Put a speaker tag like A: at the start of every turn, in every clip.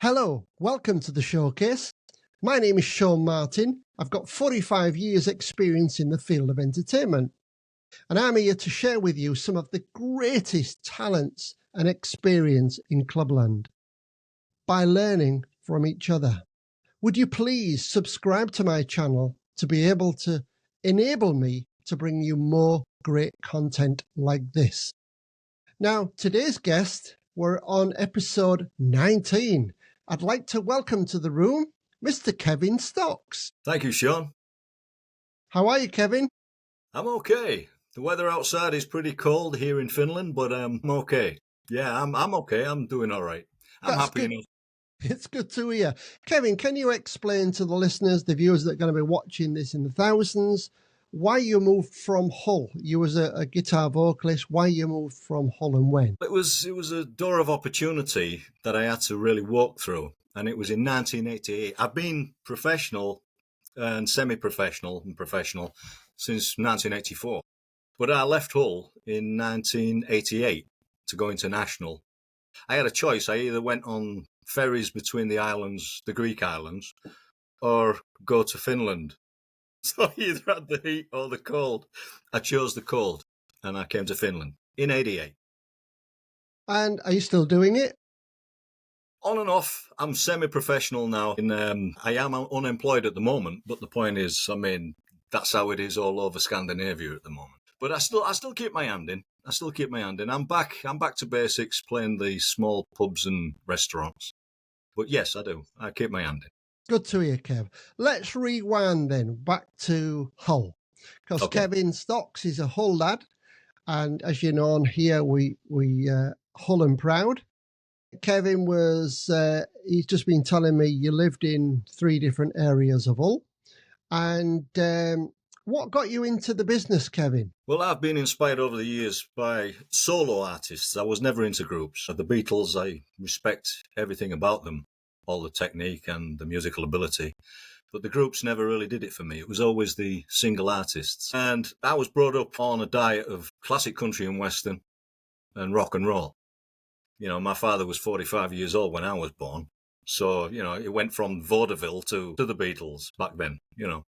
A: Hello, welcome to the showcase. My name is Shaun Martin. I've got 45 years experience in the field of entertainment, and I'm here to share with you some of the greatest talents and experience in Clubland by learning from each other. Would you please subscribe to my channel to be able to enable me to bring you more great content like this? Now, today's guest, we're on episode 19. I'd like to welcome to the room Mr. Kevin Stocks.
B: Thank you, Shaun.
A: How are you, Kevin?
B: I'm okay. The weather outside is pretty cold here in Finland, but I'm okay. Yeah, I'm okay. I'm doing all right. I'm happy enough.
A: It's good to hear. Kevin, can you explain to the listeners, the viewers that are going to be watching this in the thousands, why you moved from Hull? You was a guitar vocalist. Why you moved from Hull and when?
B: It was a door of opportunity that I had to really walk through, and it was in 1988. I've been professional and semi-professional and professional since 1984, but I left Hull in 1988 to go international. I had a choice. I either went on ferries between the islands, the Greek islands, or go to Finland. So I either had the heat or the cold. I chose the cold, and I came to Finland in 88.
A: And are you still doing it?
B: On and off. I'm semi-professional now. I am unemployed at the moment, but the point is, I mean, that's how it is all over Scandinavia at the moment. But I still keep my hand in. I'm back to basics, playing the small pubs and restaurants. But yes, I do. I keep my hand in.
A: Good to hear, Kev. Let's rewind then back to Hull, because
B: Okay.
A: Kevin Stocks is a Hull lad, and as you know, on here we Hull and proud. Kevin was he's just been telling me you lived in 3 different areas of Hull, and what got you into the business, Kevin?
B: Well, I've been inspired over the years by solo artists. I was never into groups. The Beatles, I respect everything about them, all the technique and the musical ability. But the groups never really did it for me. It was always the single artists. And I was brought up on a diet of classic country and western and rock and roll. You know, my father was 45 years old when I was born. So, you know, it went from vaudeville to the Beatles back then, you know.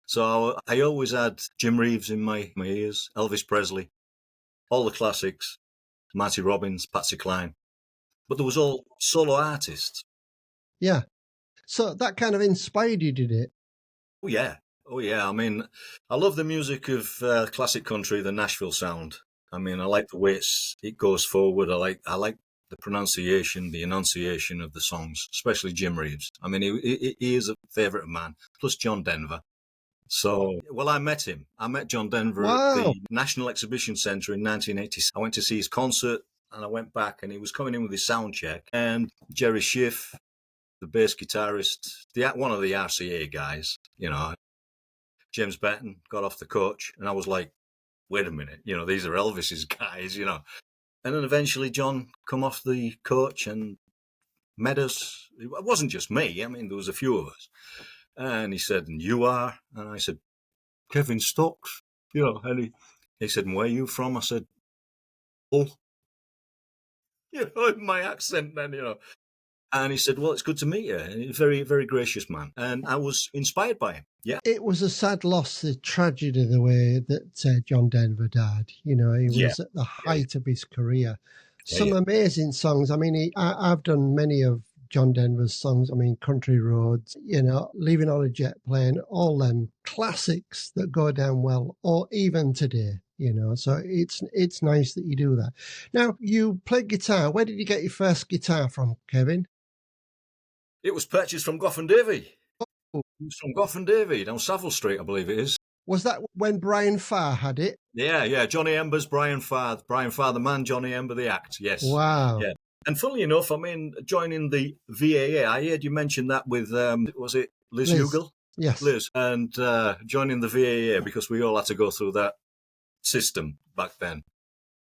B: So I always had Jim Reeves in my ears, Elvis Presley, all the classics, Marty Robbins, Patsy Cline. But there was all solo artists.
A: Yeah. So that kind of inspired you, did it?
B: Oh, yeah. I mean, I love the music of classic country, the Nashville sound. I mean, I like the way it goes forward. I like the pronunciation, the enunciation of the songs, especially Jim Reeves. I mean, he is a favourite of mine, plus John Denver. So, well, I met him. I met John Denver at the National Exhibition Centre in 1986. I went to see his concert, and I went back, and he was coming in with his sound check. And Jerry Schiff, the bass guitarist, one of the RCA guys, you know, James Batten got off the coach, and I was like, wait a minute, you know, these are Elvis's guys, you know. And then eventually John come off the coach and met us. It wasn't just me. I mean, there was a few of us. And he said, and you are? And I said, Kevin Stocks. You know, and he said, and where are you from? I said, oh. You know, my accent then, you know. And he said, well, it's good to meet you. And he's a very, very gracious man. And I was inspired by him. Yeah.
A: It was a sad loss, the tragedy, the way that John Denver died. You know, he was at the height of his career. Some amazing songs. I mean, I've done many of John Denver's songs. I mean, Country Roads, you know, Leaving on a Jet Plane, all them classics that go down well, or even today, you know. So it's nice that you do that. Now, you play guitar. Where did you get your first guitar from, Kevin?
B: It was purchased from Gough and Davy.
A: Oh.
B: It was from Gough and Davy down Savile Street, I believe it is.
A: Was that when Brian Farr had it?
B: Yeah. Johnny Ember's Brian Farr the man, Johnny Ember the act. Yes.
A: Wow.
B: Yeah. And funnily enough, I mean, joining the VAA, I heard you mention that with, was it Liz Hugel?
A: Yes.
B: Liz. And joining the VAA because we all had to go through that system back then.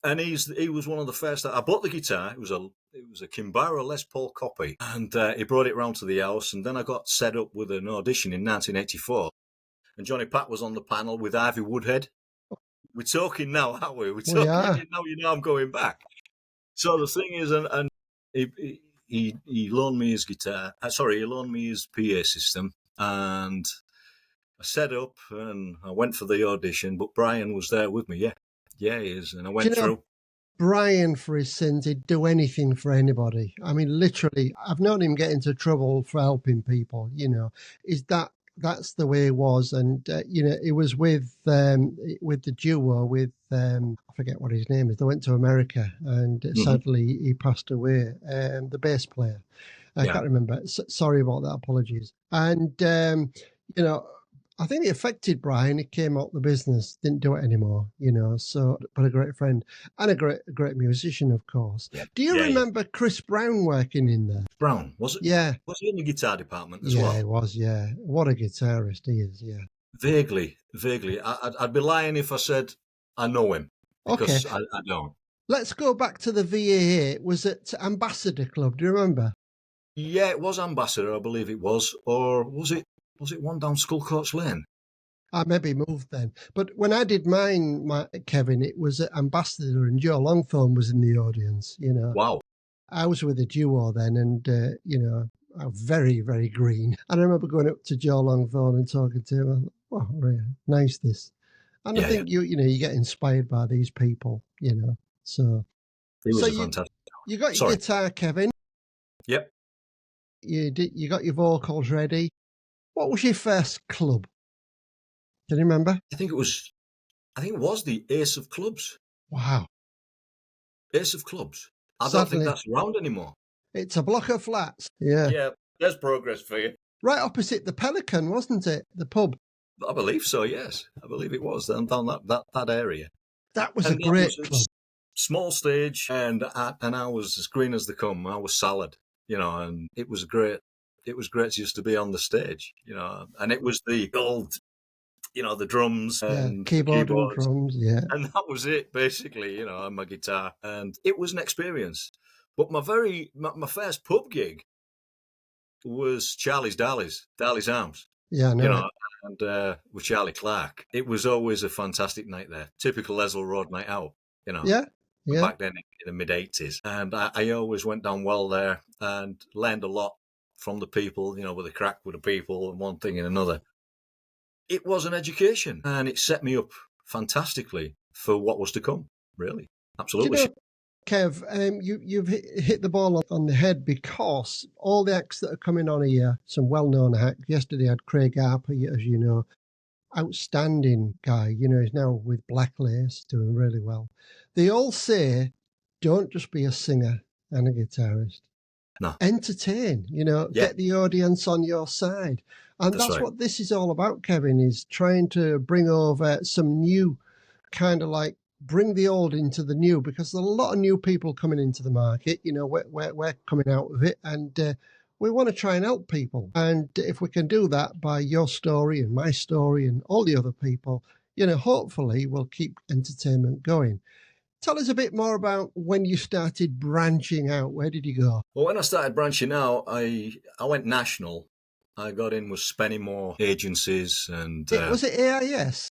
B: And he was one of the first. I bought the guitar. It was a Kimbara Les Paul copy, and he brought it round to the house. And then I got set up with an audition in 1984, and Johnny Patt was on the panel with Ivy Woodhead. We're talking now, aren't we? We're talking now. You know, I'm going back. So the thing is, and he loaned me his guitar. He loaned me his PA system, and I set up and I went for the audition. But Brian was there with me. Yeah, he is, and I went through.
A: Brian, for his sins, he'd do anything for anybody. I mean, literally, I've known him get into trouble for helping people. That's the way it was, and it was with the duo with I forget what his name is. They went to America, and sadly he passed away. The bass player, I can't remember. Sorry about that. Apologies. And I think it affected Brian. He came out the business, didn't do it anymore. So but a great friend and a great musician, of course. Yeah. Do you remember Chris Brown working in there?
B: Brown, was it?
A: Yeah.
B: Was he in the guitar department as well?
A: Yeah, he was. Yeah, what a guitarist he is. Yeah.
B: Vaguely. I'd be lying if I said I know him, because I don't.
A: Let's go back to the VAA. Was it Ambassador Club? Do you remember?
B: Yeah, it was Ambassador, I believe it was. Or was it one down Skullcoats Lane?
A: I maybe moved then. But when I did mine, Kevin, it was at Ambassador, and Joe Longthorne was in the audience,
B: Wow.
A: I was with a duo then, and, I was very, very green. And I remember going up to Joe Longthorne and talking to him. I thought, wow, really nice this. And I think you get inspired by these people, So
B: he was fantastic.
A: You got your guitar, Kevin.
B: Yep.
A: You got your vocals ready. What was your first club? Can you remember?
B: I think it was the Ace of Clubs.
A: Wow.
B: Ace of Clubs. I don't think that's around anymore.
A: It's a block of flats. Yeah.
B: Yeah, there's progress for you.
A: Right opposite the Pelican, wasn't it? The pub.
B: I believe so, yes. I believe it was down that area.
A: That was a great club.
B: Small stage, and I was as green as they come. I was salad, and it was great. It was great just to be on the stage, and it was the old, the drums and
A: keyboard and drums,
B: and that was it basically, and my guitar, and it was an experience. But my first pub gig was Charlie's Darley's Arms.
A: Yeah, I know.
B: And with Charlie Clark, it was always a fantastic night there. Typical Leslie Road night out,
A: Yeah.
B: Back then in the mid-'80s, and I always went down well there and learned a lot from the people, with a crack with the people and one thing and another. It was an education, and it set me up fantastically for what was to come, really. Absolutely.
A: Kev, you've hit the ball on the head, because all the acts that are coming on here, some well-known acts. Yesterday I had Craig Harper, as you know, outstanding guy. He's now with Black Lace, doing really well. They all say, don't just be a singer and a guitarist.
B: No.
A: Entertain, get the audience on your side. And that's what this is all about, Kevin, is trying to bring over some new, kind of like bring the old into the new, because there's a lot of new people coming into the market. We're coming out of it, and we want to try and help people. And if we can do that by your story and my story and all the other people, hopefully we'll keep entertainment going. Tell us a bit more about when you started branching out. Where did you go?
B: Well, when I started branching out, I went national. I got in with Spennymoor agencies, and
A: was it AIS?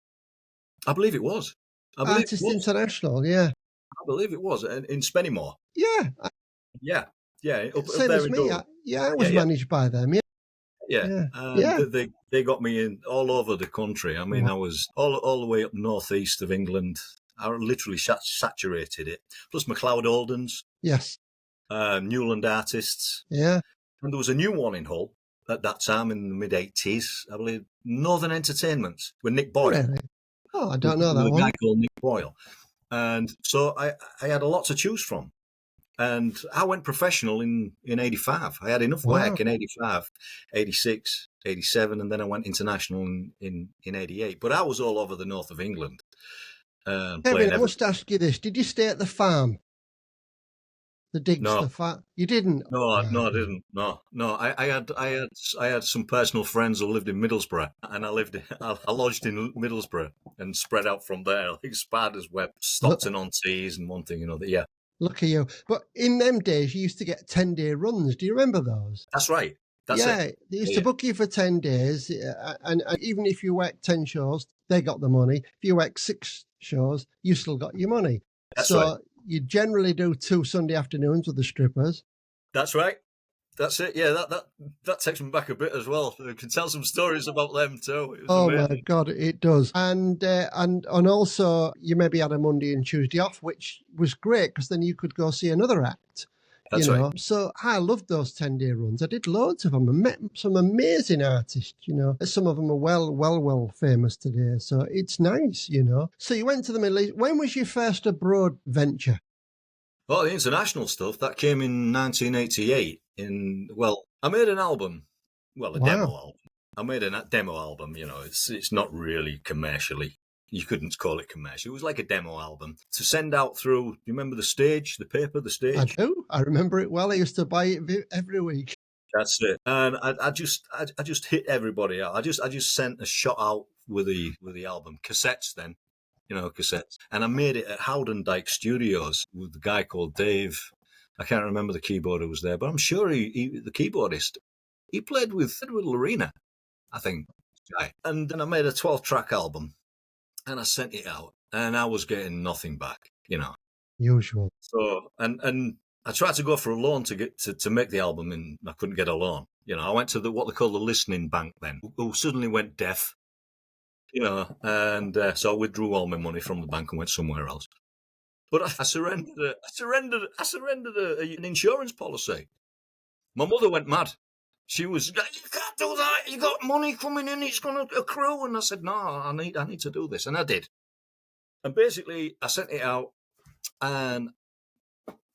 B: I believe it was.
A: Artist International, yeah.
B: I believe it was in Spennymoor.
A: Yeah.
B: Yeah. Up
A: Same
B: there
A: as me. I was managed by them.
B: Yeah. They got me in all over the country. I mean, I was all the way up northeast of England. I literally saturated it. Plus McLeod Oldens.
A: Yes.
B: Newland Artists.
A: Yeah.
B: And there was a new one in Hull at that time in the mid-'80s, I believe, Northern Entertainment with Nick Boyle.
A: Really? Oh, I don't know that one.
B: A guy called Nick Boyle. And so I had a lot to choose from. And I went professional in 85. I had enough work in 85, 86, 87, and then I went international in 88. But I was all over the north of England.
A: Kevin, I must ask you this. Did you stay at the farm? The digs,
B: no.
A: The farm? You didn't?
B: No, I didn't. No. I had some personal friends who lived in Middlesbrough, and I lodged in Middlesbrough and spread out from there, like spider's web, Stockton-on-Tees and one thing and another. Yeah.
A: Look at you. But in them days, you used to get 10-day runs. Do you remember those?
B: That's right. That's it.
A: They used to book you for 10 days. And even if you worked 10 shows, they got the money. If you worked 6 shows, you still got your money.
B: That's right.
A: You generally do 2 Sunday afternoons with the strippers.
B: That's right. That's it. Yeah, that takes me back a bit as well. I can tell some stories about them too. It was
A: Oh my
B: amazing.
A: God, it does. And also you maybe had a Monday and Tuesday off, which was great because then you could go see another act.
B: That's right.
A: So I loved those 10-day runs. I did loads of them. I met some amazing artists. Some of them are well famous today. So it's nice. So you went to the Middle East. When was your first abroad venture?
B: Well, the international stuff that came in 1988. I made an album. Well, a demo
A: Wow.
B: album. I made a demo album. It's not really commercially. You couldn't call it commercial. It was like a demo album to send out through. You remember the stage, the paper, the
A: I
B: stage?
A: do. I remember it well. I used to buy it every week.
B: That's it. And I just hit everybody out. I just sent a shot out with the album cassettes then, cassettes, and I made it at Howden Dyke Studios with the guy called Dave. I can't remember the keyboard who was there, but I'm sure the keyboardist, he played with Lorena, I think. And then I made a 12-track album, and I sent it out, and I was getting nothing back.
A: Usual.
B: So and I tried to go for a loan to get to make the album, and I couldn't get a loan. I went to what they call the listening bank then, who suddenly went deaf. And so I withdrew all my money from the bank and went somewhere else. But I surrendered. I surrendered an insurance policy. My mother went mad. She was, you can't do that. You got money coming in. It's going to accrue. And I said, no, I need to do this, and I did. And basically, I sent it out, and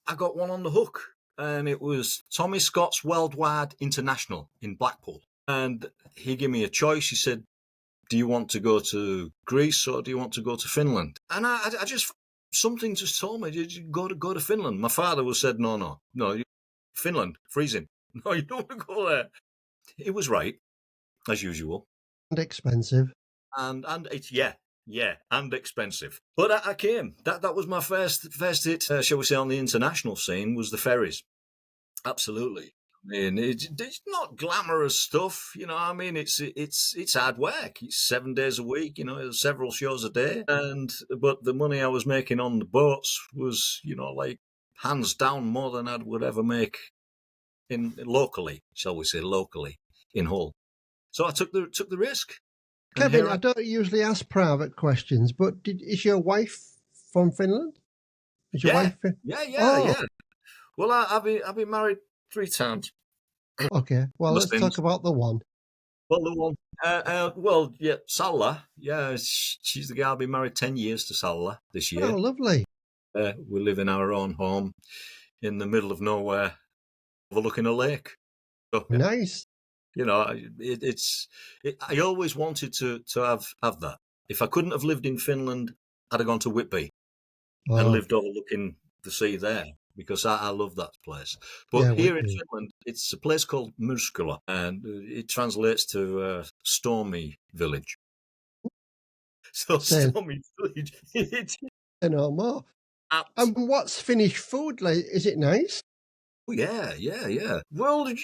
B: I got one on the hook, and it was Tommy Scott's Worldwide International in Blackpool. And he gave me a choice. He said, do you want to go to Greece or do you want to go to Finland? And I just, something just told me, you go to Finland. My father was said, no, Finland, freezing. No, you don't want to go there. He was right, as usual.
A: And expensive.
B: And it's, yeah, and expensive. But I came. That was my first hit, shall we say, on the international scene, was the ferries. Absolutely. I mean, it's not glamorous stuff, I mean, it's hard work. It's 7 days a week, several shows a day, but the money I was making on the boats was, like hands down more than I would ever make locally, shall we say, in Hull. So I took the risk.
A: Kevin, I don't usually ask private questions, but is your wife from Finland? Is your wife?
B: Yeah. Well, I've been married 3 times.
A: Okay, well, let's talk about the one.
B: Well, the one, Salla. Yeah, she's the girl. I've been married 10 years to Salla this year.
A: Oh, lovely.
B: We live in our own home in the middle of nowhere, overlooking a lake. So,
A: nice.
B: I always wanted to have that. If I couldn't have lived in Finland, I'd have gone to Whitby and lived overlooking the sea there, because I love that place. But here Whitby. In Finland, it's a place called Myrskylä, and it translates to stormy village. So stormy village.
A: No more. And what's Finnish food like? Is it nice?
B: Oh, yeah. Well, it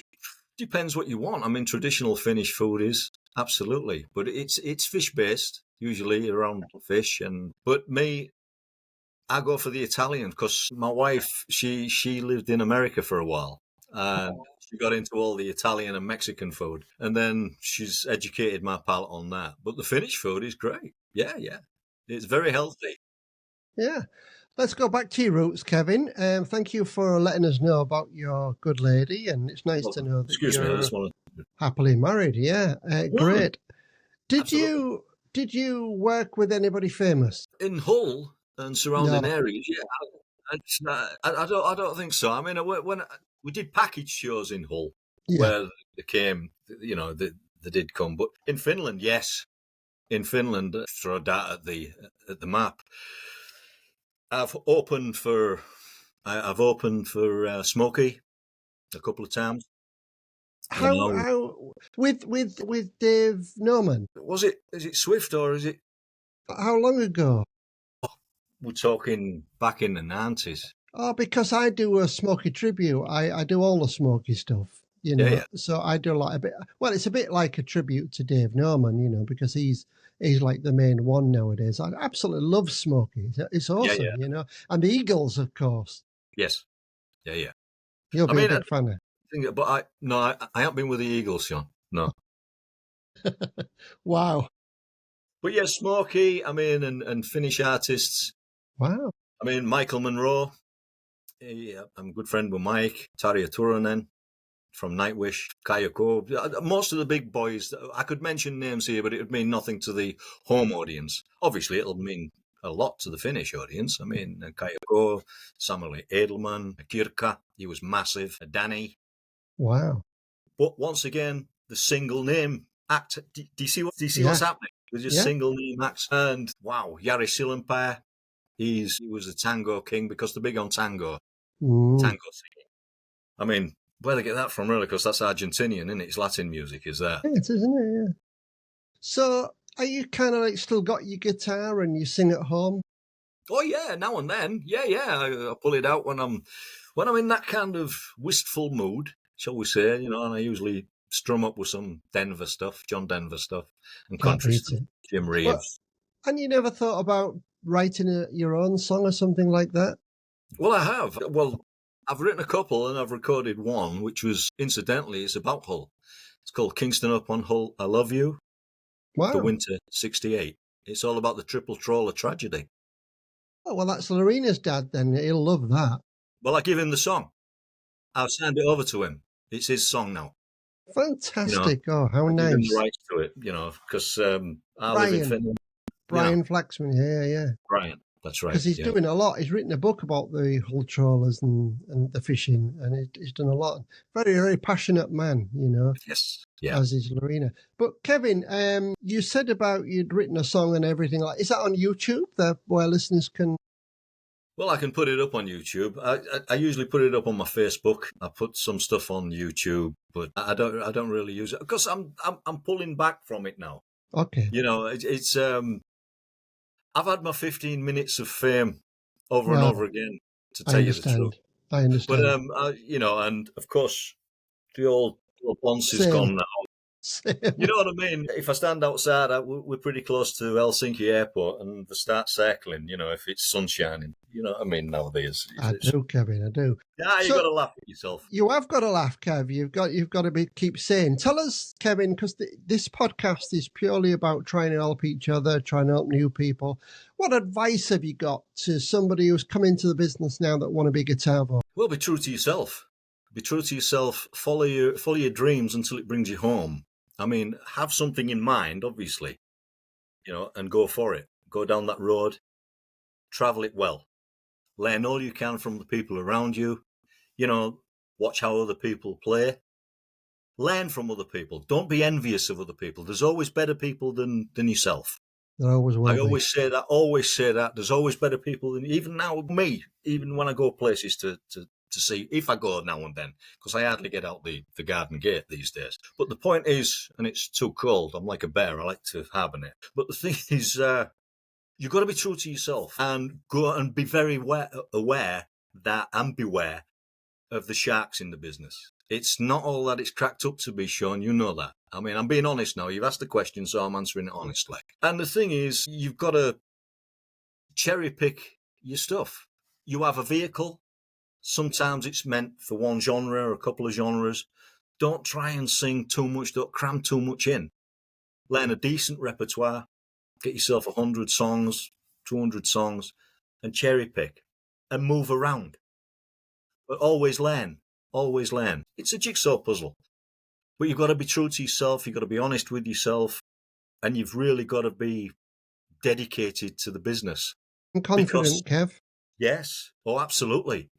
B: depends what you want. I mean, traditional Finnish food is, absolutely, but it's fish based, usually around fish. But me, I go for the Italian, because my wife, she lived in America for a while, and she got into all the Italian and Mexican food, and then she's educated my palate on that. But the Finnish food is great. Yeah, it's very healthy.
A: Yeah. Let's go back to your roots, Kevin. Thank you for letting us know about your good lady, and it's nice to know that you're happily married. Yeah, great. Did you work with anybody famous
B: in Hull and surrounding areas? Yeah, I don't think so. I mean, when we did package shows in Hull, where they came, they did come. But in Finland, yes, throw a dart at the map. I've opened for Smokey a couple of times.
A: How with Dave Norman?
B: Is it Swift or is it?
A: How long ago?
B: We're talking back in the 90s.
A: Oh, because I do a Smokey tribute. I do all the Smokey stuff,
B: Yeah.
A: So I do like a bit. Well, it's a bit like a tribute to Dave Norman, because he's like the main one nowadays. I absolutely love Smokey. It's awesome, and the Eagles, of course.
B: Yes. Yeah.
A: You'll
B: I
A: be a
B: mean,
A: big fan of.
B: I haven't been with the Eagles, Sean. No.
A: Wow.
B: But yeah, Smokey, I mean, and Finnish artists.
A: Wow.
B: I mean, Michael Monroe. Yeah, I'm a good friend with Mike. Tarja Turunen from Nightwish. Kayako. Most of the big boys. I could mention names here, but it would mean nothing to the home audience. Obviously, it'll mean a lot to the Finnish audience. I mean, Kayako, Samuel Edelman, Kirka, he was massive. Danny.
A: Wow.
B: But once again, the single name act. Do you see
A: Yeah.
B: what's happening? They're just
A: Yeah.
B: single name acts. And wow, Jari Sillanpää, he was a tango king because they're big on tango singing. I mean, where they get that from, really? Because that's Argentinian, isn't it? It's Latin music, is that?
A: Yeah, it is, isn't it? Yeah. So, are you kind of like still got your guitar and you sing at home?
B: Oh yeah, now and then. Yeah. I pull it out when I'm in that kind of wistful mood, shall we say? You know, and I usually strum up with some Denver stuff, John Denver stuff, and
A: Can't
B: country
A: beat
B: stuff,
A: it.
B: Jim
A: But
B: Reeves.
A: and you never thought about writing your own song or something like that?
B: Well, I have. Well, I've written a couple and I've recorded one, which was incidentally, it's about Hull. It's called Kingston Upon Hull, I Love You, the
A: Wow.
B: winter '68. It's all about the triple trawler tragedy.
A: Oh, well, that's Lorena's dad then. He'll love that.
B: Well, I give him the song. I've signed it over to him. It's his song now.
A: Fantastic. Oh, how
B: I give him the
A: nice.
B: rights to it, because I live in Finland.
A: Brian Flaxman. Yeah.
B: Brian, that's right.
A: Because he's doing a lot. He's written a book about the Hull trawlers and the fishing, and he's done a lot. Very, very passionate man,
B: Yes. Yeah.
A: as is Lorena. But Kevin, you said about you'd written a song and everything. Like, is that on YouTube where listeners can?
B: Well, I can put it up on YouTube. I usually put it up on my Facebook. I put some stuff on YouTube, but I don't really use it because I'm pulling back from it now.
A: Okay.
B: It's I've had my 15 minutes of fame over and over again, to tell you the truth.
A: I understand.
B: But and of course the old Ponce is gone now.
A: Same.
B: You know what I mean? If I stand outside, we're pretty close to Helsinki airport, and they start circling, if it's sun shining. You know what I mean, nowadays.
A: I do, Kevin, I do.
B: Yeah, you've got to laugh at yourself.
A: You have got to laugh, Kev. You've got to keep saying. Tell us, Kevin, because this podcast is purely about trying to help each other, trying to help new people. What advice have you got to somebody who's come into the business now that want to be a guitar player?
B: Well, be true to yourself. Be true to yourself. Follow your dreams until it brings you home. I mean, have something in mind, obviously, and go for it. Go down that road, travel it well. Learn all you can from the people around you. Watch how other people play. Learn from other people. Don't be envious of other people. There's always better people than yourself.
A: There always will
B: I
A: be.
B: always say that. There's always better people than, even now, me, even when I go places to see, if I go now and then, because I hardly get out the garden gate these days. But the point is, and it's too cold, I'm like a bear, I like to hibernate. But the thing is, you've got to be true to yourself and go and be very aware that, and beware of the sharks in the business. It's not all that it's cracked up to be, Sean. You know that. I mean, I'm being honest now. You've asked the question, so I'm answering it honestly. And the thing is, you've got to cherry pick your stuff. You have a vehicle. Sometimes it's meant for one genre or a couple of genres. Don't try and sing too much. Don't cram too much in. Learn a decent repertoire. Get yourself 100 songs, 200 songs, and cherry pick and move around. But always learn. Always learn. It's a jigsaw puzzle. But you've got to be true to yourself. You've got to be honest with yourself. And you've really got to be dedicated to the business.
A: And confident, Kev.
B: Yes. Oh, absolutely.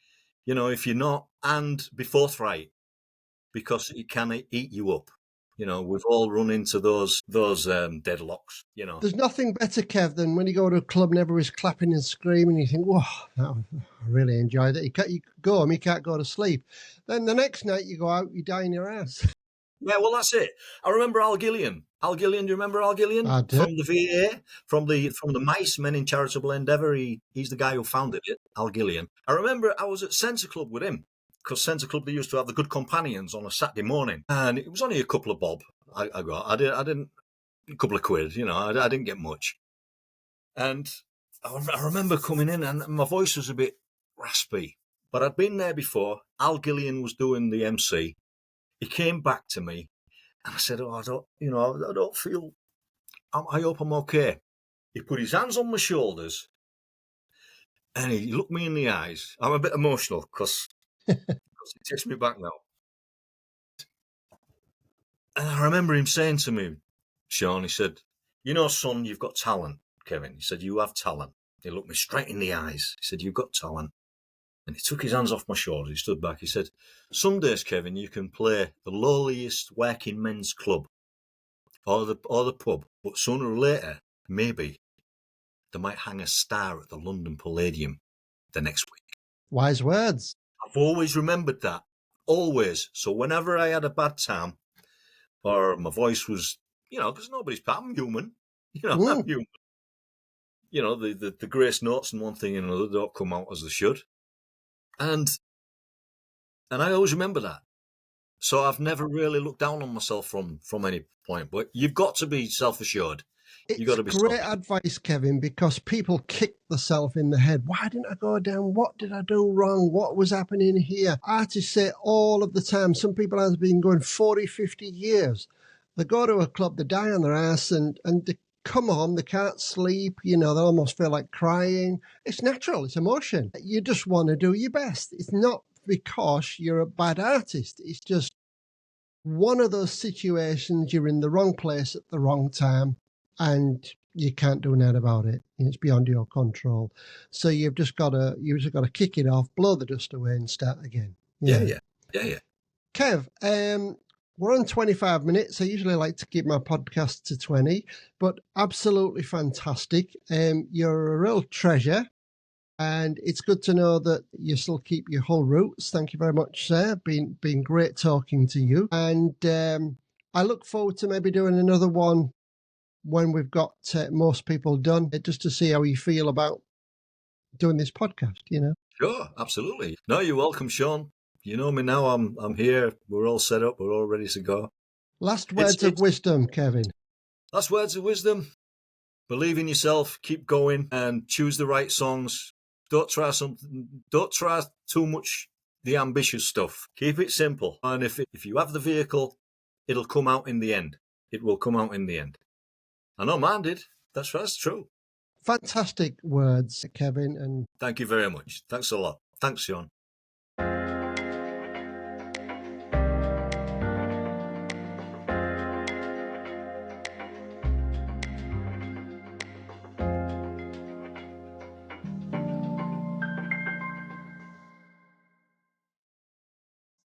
B: If you're not, and be forthright, because it can eat you up. We've all run into those deadlocks.
A: There's nothing better, Kev, than when you go to a club and everybody's clapping and screaming. And you think, "Whoa, I really enjoyed it." You go home, you can't go to sleep. Then the next night you go out, you die in your ass.
B: Yeah, well, that's it. I remember Al Gillian. Al Gillian, do you remember Al Gillian?
A: I do.
B: From the VA, from the Mice Men in Charitable Endeavour. He's the guy who founded it, Al Gillian. I remember I was at Centre Club with him, because Centre Club, they used to have the Good Companions on a Saturday morning. And it was only a couple of bob I got. I didn't, a couple of quid, I didn't get much. And I remember coming in and my voice was a bit raspy. But I'd been there before. Al Gillian was doing the MC. He came back to me, and I said, "Oh, I don't feel. I hope I'm okay." He put his hands on my shoulders, and he looked me in the eyes. I'm a bit emotional because it takes me back now. And I remember him saying to me, "Shaun," he said, "son, you've got talent, Kevin." He said, "You have talent." He looked me straight in the eyes. He said, "You've got talent." And he took his hands off my shoulders. He stood back. He said, "Some days, Kevin, you can play the lowliest working men's club or the pub, but sooner or later, maybe, they might hang a star at the London Palladium the next week."
A: Wise words.
B: I've always remembered that. Always. So whenever I had a bad time or my voice was, because I'm human. I'm human. The grace notes and one thing and another don't come out as they should. And I always remember that. So I've never really looked down on myself from any point. But you've got to be self-assured. You've got to be
A: great advice, Kevin, because people kick themselves in the head. Why didn't I go down? What did I do wrong? What was happening here? Artists say all of the time, some people have been going 40, 50 years. They go to a club, they die on their ass, and they come home, they can't sleep, they almost feel like crying. It's natural, it's emotion. You just want to do your best. It's not because you're a bad artist. It's just one of those situations, you're in the wrong place at the wrong time and you can't do nothing about it. It's beyond your control. So you've just got to kick it off, blow the dust away and start again.
B: Yeah.
A: Kev, we're on 25 minutes. I usually like to keep my podcast to 20, but absolutely fantastic. You're a real treasure. And it's good to know that you still keep your whole roots. Thank you very much, sir. Been great talking to you. And I look forward to maybe doing another one when we've got most people done, just to see how you feel about doing this podcast,
B: Sure, absolutely. No, you're welcome, Shaun. You know me now. I'm here. We're all set up. We're all ready to go.
A: Last words of wisdom, Kevin.
B: Last words of wisdom. Believe in yourself. Keep going and choose the right songs. Don't try too much the ambitious stuff. Keep it simple. And if you have the vehicle, it'll come out in the end. It will come out in the end. I know mine did. That's true.
A: Fantastic words, Kevin. And
B: thank you very much. Thanks a lot. Thanks, Shaun.